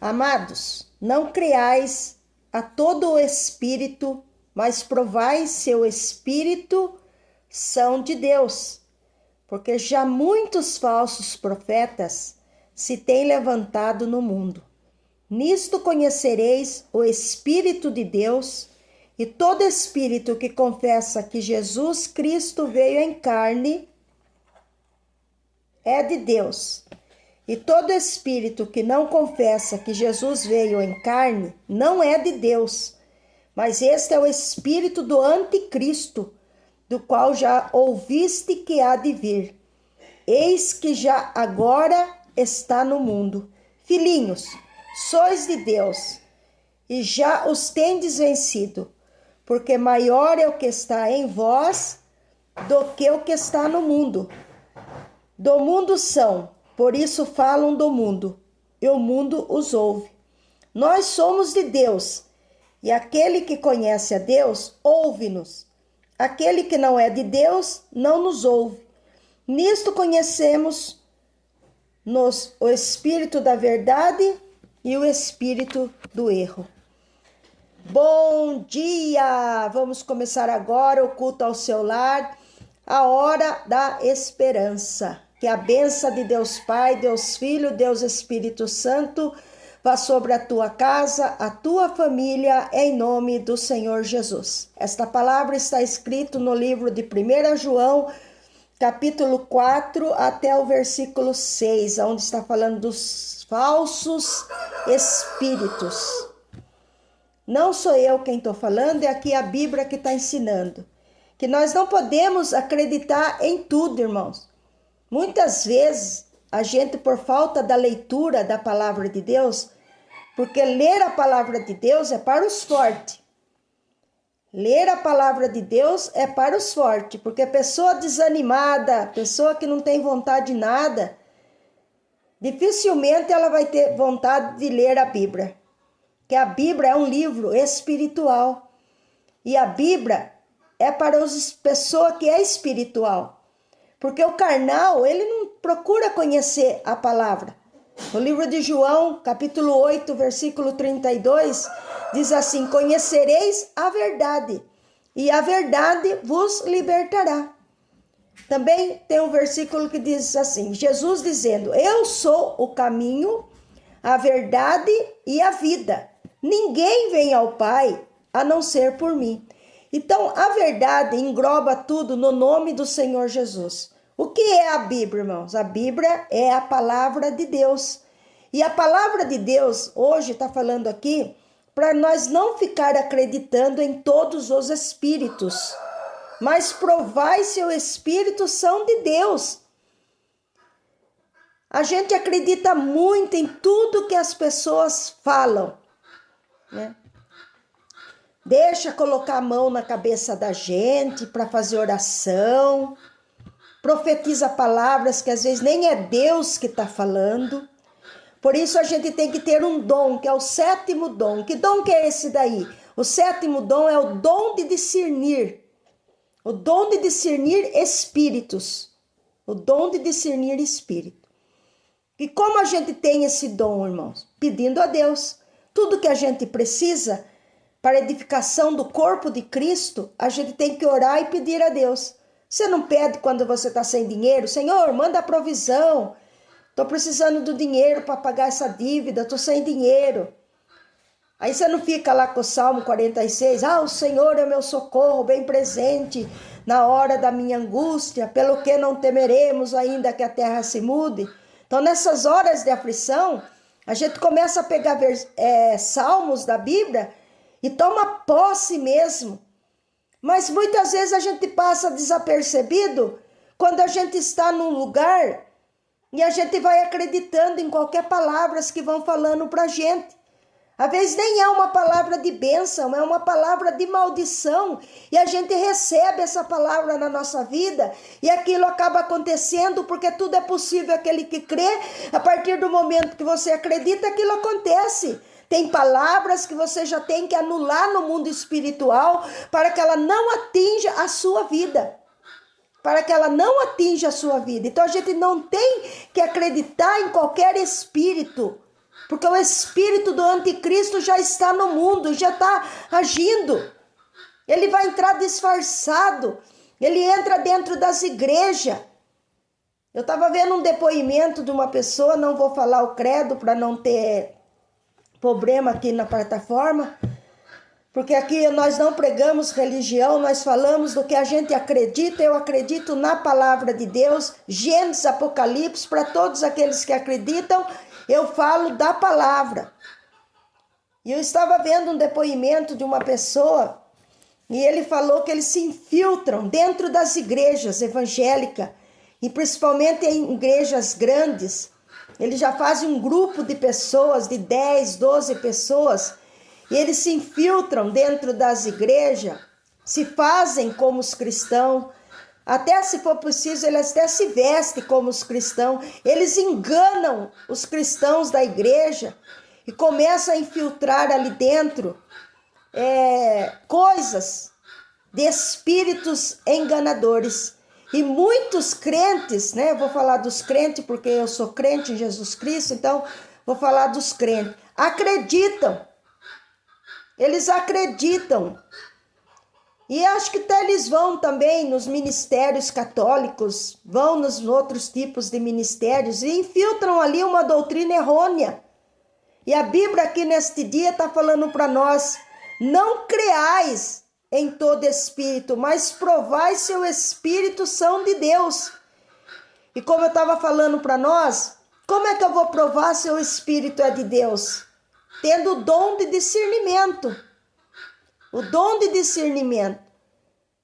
Amados, não creais a todo o espírito, mas provai se o espírito são de Deus, porque já muitos falsos profetas se têm levantado no mundo. Nisto conhecereis o Espírito de Deus, e todo espírito que confessa que Jesus Cristo veio em carne é de Deus. E todo espírito que não confessa que Jesus veio em carne não é de Deus, mas este é o espírito do anticristo, do qual já ouviste que há de vir. Eis que já agora está no mundo. Filhinhos, sois de Deus, e já os tendes vencido, porque maior é o que está em vós do que o que está no mundo. Do mundo são, por isso falam do mundo, e o mundo os ouve. Nós somos de Deus, e aquele que conhece a Deus, ouve-nos. Aquele que não é de Deus, não nos ouve. Nisto conhecemos o espírito da verdade e o espírito do erro. Bom dia! Vamos começar agora o culto ao seu lar, a hora da esperança. Que a bênção de Deus Pai, Deus Filho, Deus Espírito Santo vá sobre a tua casa, a tua família, em nome do Senhor Jesus. Esta palavra está escrita no livro de 1 João, capítulo 4, até o versículo 6, onde está falando dos falsos espíritos. Não sou eu quem estou falando, é aqui a Bíblia que está ensinando. Que nós não podemos acreditar em tudo, irmãos. Muitas vezes, a gente, por falta da leitura da palavra de Deus, porque ler a palavra de Deus é para os fortes. Ler a palavra de Deus é para os fortes, porque pessoa desanimada, pessoa que não tem vontade de nada, dificilmente ela vai ter vontade de ler a Bíblia. Que a Bíblia é um livro espiritual. E a Bíblia é para as pessoas que é espiritual. Porque o carnal, ele não procura conhecer a palavra. No livro de João, capítulo 8, versículo 32, diz assim: conhecereis a verdade, e a verdade vos libertará. Também tem um versículo que diz assim, Jesus dizendo: eu sou o caminho, a verdade e a vida. Ninguém vem ao Pai a não ser por mim. Então, a verdade engloba tudo no nome do Senhor Jesus. O que é a Bíblia, irmãos? A Bíblia é a palavra de Deus. E a palavra de Deus, hoje está falando aqui, para nós não ficar acreditando em todos os espíritos, mas provai se o espírito são de Deus. A gente acredita muito em tudo que as pessoas falam, né? Deixa colocar a mão na cabeça da gente para fazer oração, profetiza palavras que às vezes nem é Deus que está falando. Por isso a gente tem que ter um dom, que é o sétimo dom. Que dom que é esse daí? O sétimo dom é o dom de discernir. O dom de discernir espíritos. O dom de discernir espírito. E como a gente tem esse dom, irmãos? Pedindo a Deus. Tudo que a gente precisa para a edificação do corpo de Cristo, a gente tem que orar e pedir a Deus. Você não pede quando você está sem dinheiro? Senhor, manda a provisão. Estou precisando do dinheiro para pagar essa dívida, estou sem dinheiro. Aí você não fica lá com o Salmo 46, o Senhor é meu socorro, bem presente na hora da minha angústia, pelo que não temeremos ainda que a terra se mude. Então nessas horas de aflição, a gente começa a pegar salmos da Bíblia e toma posse mesmo. Mas muitas vezes a gente passa desapercebido quando a gente está num lugar e a gente vai acreditando em qualquer palavra que vão falando para a gente. Às vezes nem é uma palavra de bênção, é uma palavra de maldição. E a gente recebe essa palavra na nossa vida e aquilo acaba acontecendo porque tudo é possível aquele que crê. A partir do momento que você acredita, aquilo acontece. Tem palavras que você já tem que anular no mundo espiritual para que ela não atinja a sua vida. Para que ela não atinja a sua vida. Então a gente não tem que acreditar em qualquer espírito. porque o espírito do anticristo já está no mundo, já está agindo. Ele vai entrar disfarçado, ele entra dentro das igrejas. Eu estava vendo um depoimento de uma pessoa, não vou falar o credo para não ter problema aqui na plataforma, porque aqui nós não pregamos religião, nós falamos do que a gente acredita. Eu acredito na palavra de Deus, Gênesis, Apocalipse, para todos aqueles que acreditam, eu falo da palavra. E eu estava vendo um depoimento de uma pessoa, e ele falou que eles se infiltram dentro das igrejas evangélicas, e principalmente em igrejas grandes. Eles já fazem um grupo de pessoas, de 10, 12 pessoas, e eles se infiltram dentro das igrejas, se fazem como os cristãos, até se for preciso, eles até se vestem como os cristãos, eles enganam os cristãos da igreja e começam a infiltrar ali dentro coisas de espíritos enganadores. E muitos crentes, né? Vou falar dos crentes porque eu sou crente em Jesus Cristo, então vou falar dos crentes. Acreditam. Eles acreditam. E acho que até eles vão também nos ministérios católicos, vão nos outros tipos de ministérios e infiltram ali uma doutrina errônea. E a Bíblia aqui neste dia está falando para nós, não creais em todo espírito, mas provai se o espírito são de Deus. E como eu estava falando para nós, como é que eu vou provar se o espírito é de Deus? Tendo o dom de discernimento. O dom de discernimento.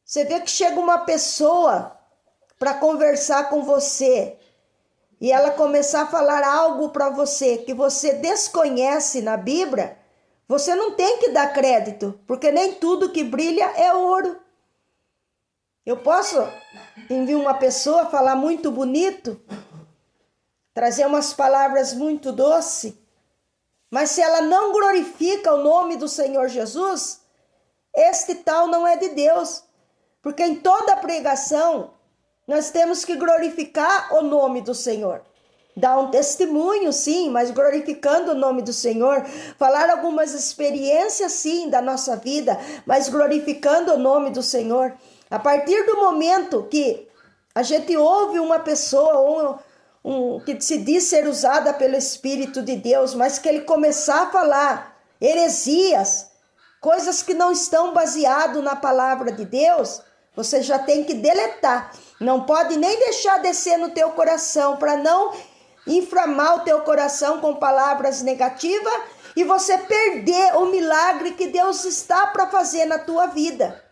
Você vê que chega uma pessoa para conversar com você e ela começar a falar algo para você que você desconhece na Bíblia, você não tem que dar crédito, porque nem tudo que brilha é ouro. Eu posso enviar uma pessoa falar muito bonito, trazer umas palavras muito doces, mas se ela não glorifica o nome do Senhor Jesus, este tal não é de Deus. Porque em toda pregação, nós temos que glorificar o nome do Senhor. Dar um testemunho, sim, mas glorificando o nome do Senhor. Falar algumas experiências, sim, da nossa vida, mas glorificando o nome do Senhor. A partir do momento que a gente ouve uma pessoa, que se diz ser usada pelo Espírito de Deus, mas que ele começar a falar heresias, coisas que não estão baseadas na palavra de Deus, você já tem que deletar. Não pode nem deixar descer no teu coração, para não inflamar o teu coração com palavras negativas e você perder o milagre que Deus está para fazer na tua vida.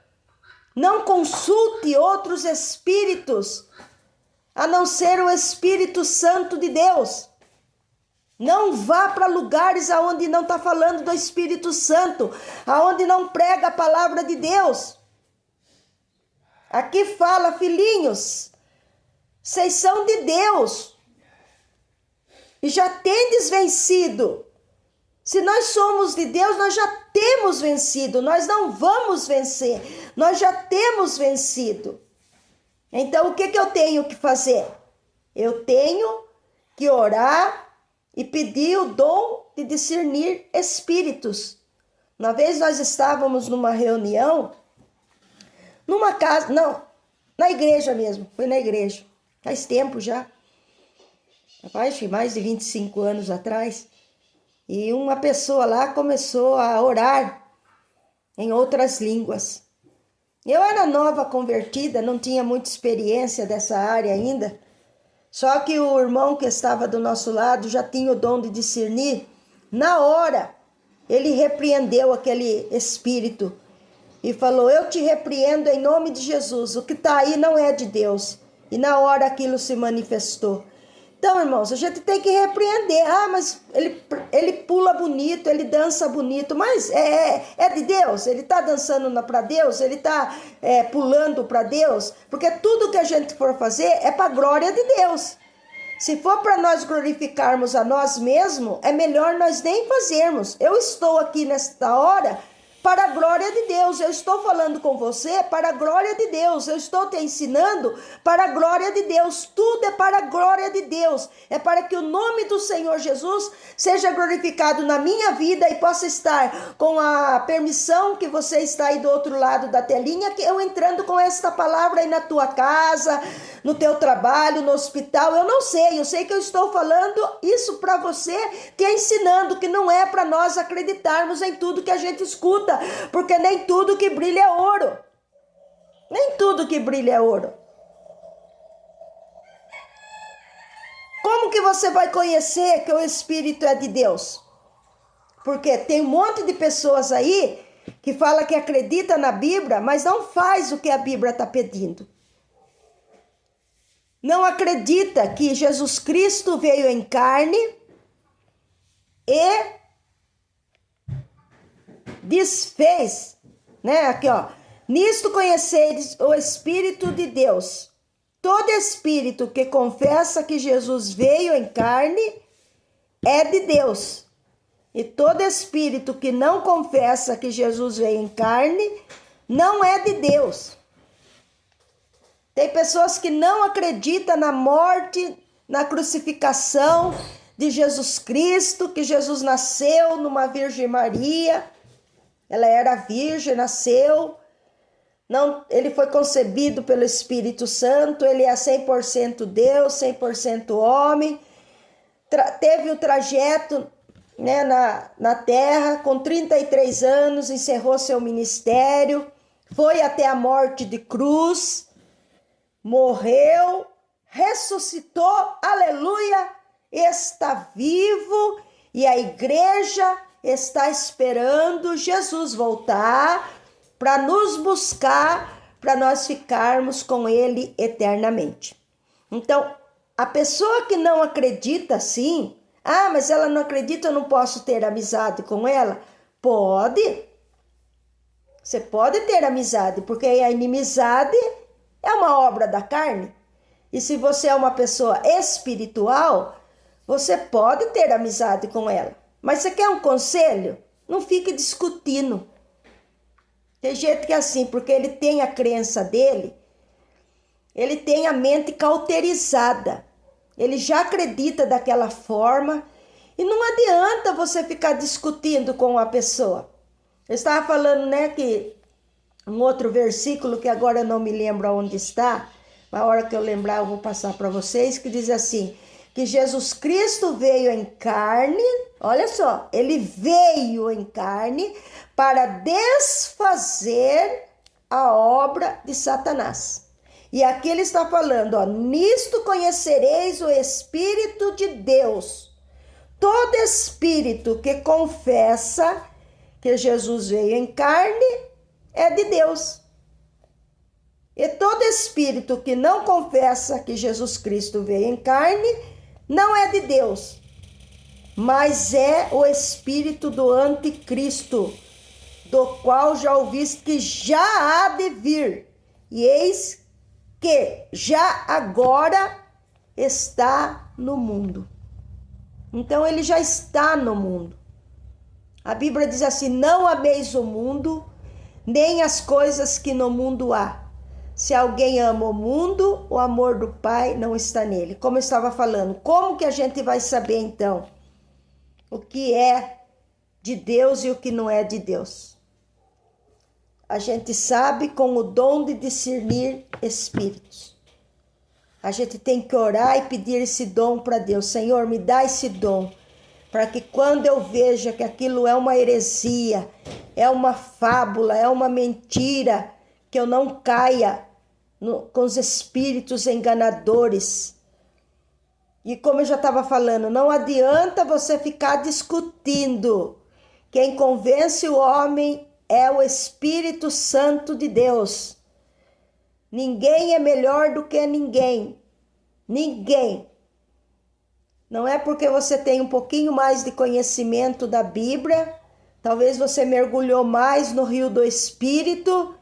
Não consulte outros espíritos, a não ser o Espírito Santo de Deus. Não vá para lugares aonde não está falando do Espírito Santo, aonde não prega a palavra de Deus. Aqui fala, filhinhos, vocês são de Deus e já tendes vencido. Se nós somos de Deus, nós já temos vencido, nós não vamos vencer, nós já temos vencido. Então, o que eu tenho que fazer? Eu tenho que orar e pedir o dom de discernir espíritos. Uma vez nós estávamos numa reunião, numa casa, não, na igreja mesmo, foi na igreja, faz tempo já, rapaz, mais de 25 anos atrás, e uma pessoa lá começou a orar em outras línguas. Eu era nova convertida, não tinha muita experiência dessa área ainda, só que o irmão que estava do nosso lado já tinha o dom de discernir. Na hora, ele repreendeu aquele espírito e falou, eu te repreendo em nome de Jesus, o que está aí não é de Deus. E na hora aquilo se manifestou. Então, irmãos, a gente tem que repreender. Ah, mas ele pula bonito, ele dança bonito, mas é de Deus? Ele está dançando para Deus? Ele está pulando para Deus? Porque tudo que a gente for fazer é para a glória de Deus. Se for para nós glorificarmos a nós mesmos, é melhor nós nem fazermos. Eu estou aqui nesta hora para a glória de Deus. Eu estou falando com você para a glória de Deus. Eu estou te ensinando para a glória de Deus. Tudo é para a glória de Deus. É para que o nome do Senhor Jesus seja glorificado na minha vida e possa estar com a permissão que você está aí do outro lado da telinha, que eu entrando com esta palavra aí na tua casa, no teu trabalho, no hospital. Eu não sei, eu sei que eu estou falando isso para você, te ensinando que não é para nós acreditarmos em tudo que a gente escuta, porque nem tudo que brilha é ouro. Nem tudo que brilha é ouro. Como que você vai conhecer que o Espírito é de Deus? Porque tem um monte de pessoas aí que fala que acredita na Bíblia, mas não faz o que a Bíblia está pedindo. Não acredita que Jesus Cristo veio em carne e desfez, né? Aqui, ó. Nisto conheceis o Espírito de Deus. Todo espírito que confessa que Jesus veio em carne é de Deus. E todo espírito que não confessa que Jesus veio em carne não é de Deus. Tem pessoas que não acreditam na morte, na crucificação de Jesus Cristo, que Jesus nasceu numa Virgem Maria. Ela era virgem, nasceu. Não, ele foi concebido pelo Espírito Santo, ele é 100% Deus, 100% homem. Teve o trajeto, né, na terra, com 33 anos, encerrou seu ministério, foi até a morte de cruz, morreu, ressuscitou, aleluia, está vivo e a igreja está esperando Jesus voltar para nos buscar, para nós ficarmos com ele eternamente. Então, a pessoa que não acredita assim, mas ela não acredita, eu não posso ter amizade com ela? Pode. Você pode ter amizade, porque a inimizade é uma obra da carne. E se você é uma pessoa espiritual, você pode ter amizade com ela. Mas você quer um conselho? Não fique discutindo. Tem gente que é assim, porque ele tem a crença dele, ele tem a mente cauterizada. Ele já acredita daquela forma e não adianta você ficar discutindo com a pessoa. Eu estava falando, né, que um outro versículo que agora eu não me lembro onde está, na hora que eu lembrar eu vou passar para vocês, que diz assim, que Jesus Cristo veio em carne, olha só, ele veio em carne para desfazer a obra de Satanás. E aqui ele está falando, ó, nisto conhecereis o Espírito de Deus. Todo espírito que confessa que Jesus veio em carne é de Deus. E todo espírito que não confessa que Jesus Cristo veio em carne não é de Deus, mas é o espírito do anticristo, do qual já ouviste que já há de vir. E eis que já agora está no mundo. Então ele já está no mundo. A Bíblia diz assim, não ameis o mundo, nem as coisas que no mundo há. Se alguém ama o mundo, o amor do Pai não está nele. Como eu estava falando, como que a gente vai saber então o que é de Deus e o que não é de Deus? A gente sabe com o dom de discernir espíritos. A gente tem que orar e pedir esse dom para Deus. Senhor, me dá esse dom, para que quando eu veja que aquilo é uma heresia, é uma fábula, é uma mentira, que eu não caia com os espíritos enganadores. E como eu já estava falando, não adianta você ficar discutindo. Quem convence o homem é o Espírito Santo de Deus. Ninguém é melhor do que ninguém. Ninguém. Não é porque você tem um pouquinho mais de conhecimento da Bíblia, talvez você mergulhou mais no rio do Espírito,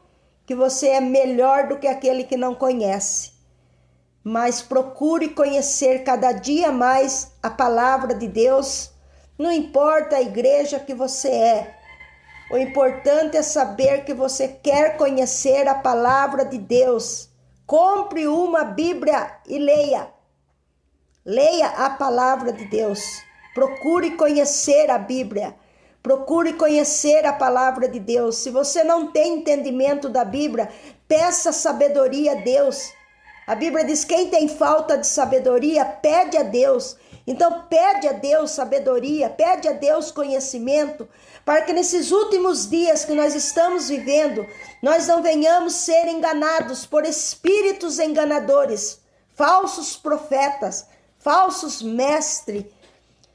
que você é melhor do que aquele que não conhece. Mas procure conhecer cada dia mais a palavra de Deus. Não importa a igreja que você é. O importante é saber que você quer conhecer a palavra de Deus. Compre uma Bíblia e leia. Leia a palavra de Deus. Procure conhecer a Bíblia. Procure conhecer a palavra de Deus. Se você não tem entendimento da Bíblia, peça sabedoria a Deus. A Bíblia diz: quem tem falta de sabedoria, pede a Deus. Então pede a Deus sabedoria, pede a Deus conhecimento, para que nesses últimos dias que nós estamos vivendo, nós não venhamos ser enganados por espíritos enganadores, falsos profetas, falsos mestres,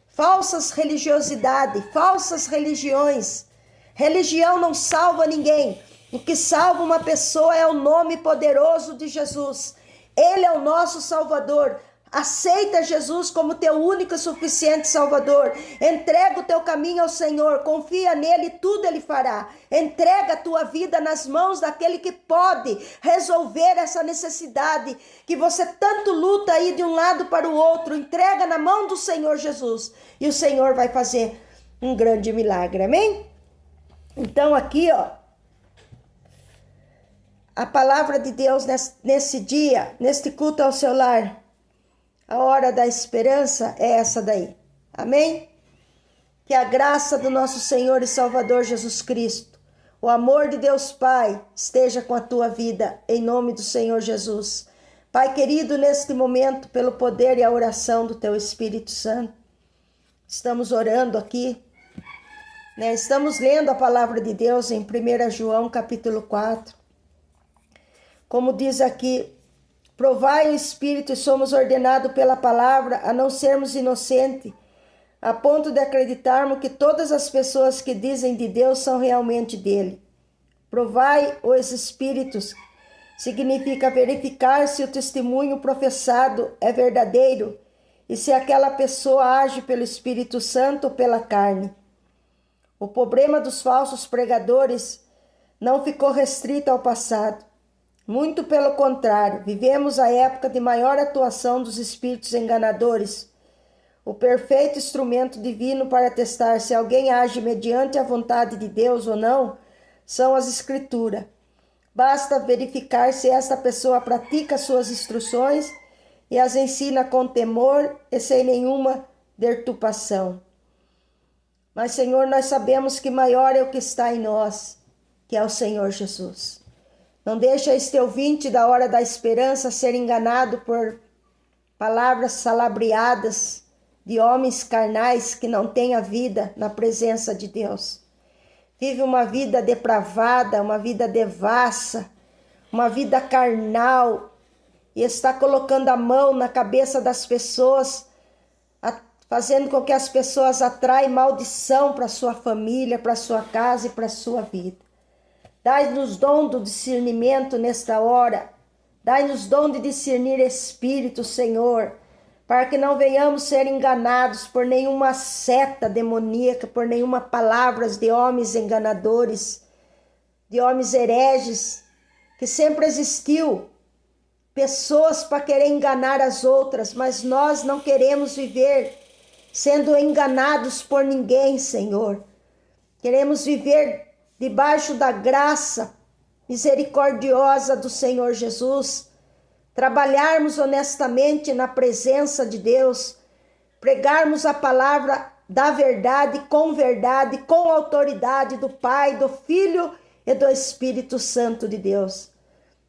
falsas religiosidades, falsas religiões. Religião não salva ninguém. O que salva uma pessoa é o nome poderoso de Jesus. Ele é o nosso Salvador. Aceita Jesus como teu único e suficiente Salvador. Entrega o teu caminho ao Senhor. Confia nele, tudo ele fará. Entrega a tua vida nas mãos daquele que pode resolver essa necessidade que você tanto luta aí de um lado para o outro. Entrega na mão do Senhor Jesus e o Senhor vai fazer um grande milagre. Amém? Então aqui, a palavra de Deus nesse dia, neste culto ao seu lar. A hora da esperança é essa daí. Amém? Que a graça do nosso Senhor e Salvador Jesus Cristo, o amor de Deus Pai, esteja com a tua vida, em nome do Senhor Jesus. Pai querido, neste momento, pelo poder e a oração do teu Espírito Santo, estamos orando aqui, né? Estamos lendo a palavra de Deus em 1 João capítulo 4. Como diz aqui: provai o Espírito e somos ordenados pela palavra a não sermos inocentes, a ponto de acreditarmos que todas as pessoas que dizem de Deus são realmente dele. Provai os Espíritos significa verificar se o testemunho professado é verdadeiro e se aquela pessoa age pelo Espírito Santo ou pela carne. O problema dos falsos pregadores não ficou restrito ao passado. Muito pelo contrário, vivemos a época de maior atuação dos espíritos enganadores. O perfeito instrumento divino para testar se alguém age mediante a vontade de Deus ou não são as Escrituras. Basta verificar se esta pessoa pratica suas instruções e as ensina com temor e sem nenhuma deturpação. Mas, Senhor, nós sabemos que maior é o que está em nós, que é o Senhor Jesus. Não deixa este ouvinte da hora da esperança ser enganado por palavras salabriadas de homens carnais que não têm a vida na presença de Deus. Vive uma vida depravada, uma vida devassa, uma vida carnal, e está colocando a mão na cabeça das pessoas, fazendo com que as pessoas atraem maldição para sua família, para sua casa e para sua vida. Dai-nos dom do discernimento nesta hora. Dai-nos dom de discernir espírito, Senhor, para que não venhamos ser enganados por nenhuma seta demoníaca, por nenhuma palavra de homens enganadores, de homens hereges, que sempre existiu pessoas para querer enganar as outras, mas nós não queremos viver sendo enganados por ninguém, Senhor. Queremos viver debaixo da graça misericordiosa do Senhor Jesus, trabalharmos honestamente na presença de Deus, pregarmos a palavra da verdade, com autoridade do Pai, do Filho e do Espírito Santo de Deus.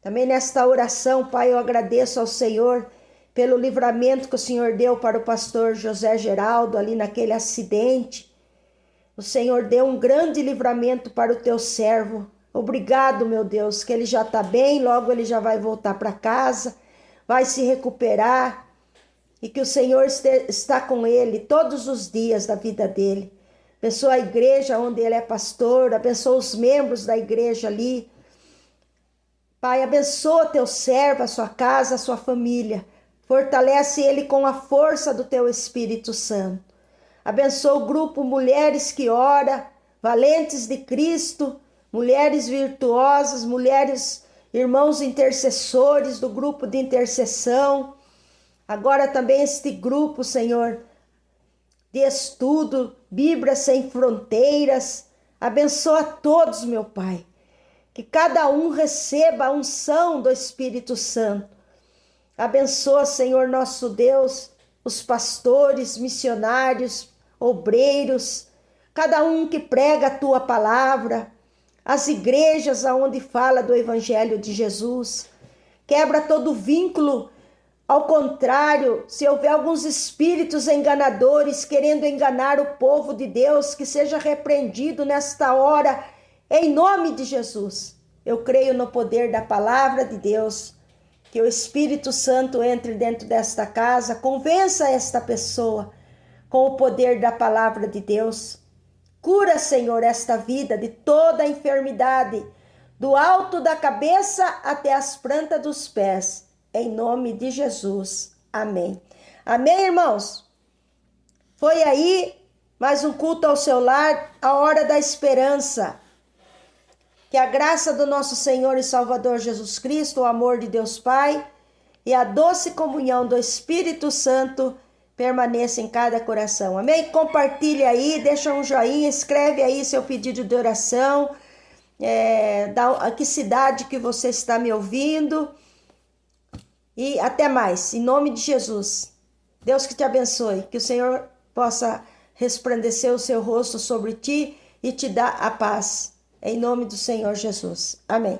Também nesta oração, Pai, eu agradeço ao Senhor pelo livramento que o Senhor deu para o pastor José Geraldo ali naquele acidente. O Senhor deu um grande livramento para o teu servo. Obrigado, meu Deus, que ele já está bem, logo ele já vai voltar para casa, vai se recuperar e que o Senhor está com ele todos os dias da vida dele. Abençoa a igreja onde ele é pastor, abençoa os membros da igreja ali. Pai, abençoa teu servo, a sua casa, a sua família. Fortalece ele com a força do teu Espírito Santo. Abençoa o grupo Mulheres que Ora, Valentes de Cristo, mulheres virtuosas, mulheres, irmãos intercessores do grupo de intercessão. Agora também este grupo, Senhor, de estudo, Bíblia Sem Fronteiras. Abençoa todos, meu Pai. Que cada um receba a unção do Espírito Santo. Abençoa, Senhor nosso Deus, os pastores, missionários, obreiros, cada um que prega a tua palavra, as igrejas aonde fala do Evangelho de Jesus. Quebra todo vínculo. Ao contrário, se houver alguns espíritos enganadores querendo enganar o povo de Deus, que seja repreendido nesta hora, em nome de Jesus. Eu creio no poder da palavra de Deus, que o Espírito Santo entre dentro desta casa, convença esta pessoa com o poder da palavra de Deus. Cura, Senhor, esta vida de toda a enfermidade, do alto da cabeça até as plantas dos pés. Em nome de Jesus. Amém. Amém, irmãos? Foi aí mais um culto ao seu lar, a hora da esperança. Que a graça do nosso Senhor e Salvador Jesus Cristo, o amor de Deus Pai e a doce comunhão do Espírito Santo permaneça em cada coração. Amém? Compartilha aí, deixa um joinha, escreve aí seu pedido de oração, da que cidade que você está me ouvindo. E até mais, em nome de Jesus. Deus que te abençoe, que o Senhor possa resplandecer o seu rosto sobre ti e te dar a paz. Em nome do Senhor Jesus. Amém.